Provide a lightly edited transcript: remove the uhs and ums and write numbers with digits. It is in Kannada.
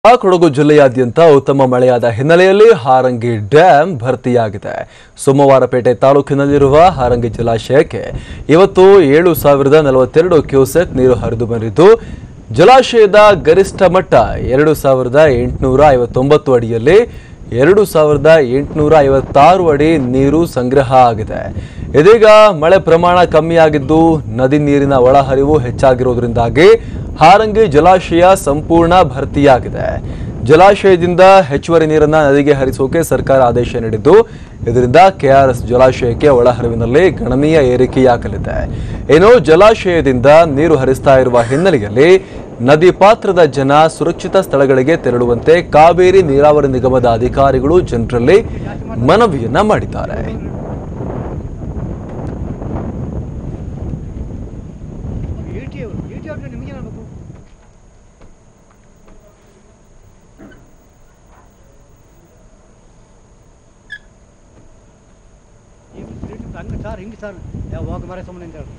ಕೊಡಗು ಜಿಲ್ಲೆಯಾದ್ಯಂತ ಉತ್ತಮ ಮಳೆಯಾದ ಹಿನ್ನೆಲೆಯಲ್ಲಿ ಹಾರಂಗಿ ಡ್ಯಾಂ ಭರ್ತಿಯಾಗಿದೆ. ಸೋಮವಾರಪೇಟೆ ತಾಲೂಕಿನಲ್ಲಿರುವ ಹಾರಂಗಿ ಜಲಾಶಯಕ್ಕೆ ಇವತ್ತು 7042 ಕ್ಯೂಸೆಕ್ ನೀರು ಹರಿದು ಬಂದಿದ್ದು, ಜಲಾಶಯದ ಗರಿಷ್ಠ ಮಟ್ಟ 2859 ಅಡಿಯಲ್ಲಿ 2856 ಅಡಿ ನೀರು ಸಂಗ್ರಹ ಆಗಿದೆ. ಇದೀಗ ಮಳೆ ಪ್ರಮಾಣ ಕಮ್ಮಿಯಾಗಿದ್ದು ನದಿ ನೀರಿನ ಒಳಹರಿವು ಹೆಚ್ಚಾಗಿರುವುದರಿಂದಾಗಿ ಹಾರಂಗಿ ಜಲಾಶಯ ಸಂಪೂರ್ಣ ಭರ್ತಿಯಾಗಿದೆ. ಜಲಾಶಯದಿಂದ ಹೆಚ್ಚುವರಿ ನೀರನ್ನು ನದಿಗೆ ಹರಿಸೋಕೆ ಸರ್ಕಾರ ಆದೇಶ ನೀಡಿದ್ದು, ಇದರಿಂದ ಕೆಆರ್ಎಸ್ ಜಲಾಶಯಕ್ಕೆ ಒಳಹರಿವಿನಲ್ಲಿ ಗಣನೀಯ ಏರಿಕೆಯಾಗಲಿದೆ. ಇನ್ನು ಜಲಾಶಯದಿಂದ ನೀರು ಹರಿಸ್ತಾ ಇರುವ ಹಿನ್ನೆಲೆಯಲ್ಲಿ ನದಿ ಪಾತ್ರದ ಜನ ಸುರಕ್ಷಿತ ಸ್ಥಳಗಳಿಗೆ ತೆರಳುವಂತೆ ಕಾವೇರಿ ನೀರಾವರಿ ನಿಗಮದ ಅಧಿಕಾರಿಗಳು ಜನರಲ್ಲಿ ಮನವಿಯನ್ನ ಮಾಡಿದ್ದಾರೆ. ಸರ್ ಹಿಂಗೆ ಸರ್ ಯಾವ ಹೋಗಿ ಮರೆ ಸುಮ್ಮನೆ ಅಂತ ಹೇಳಿ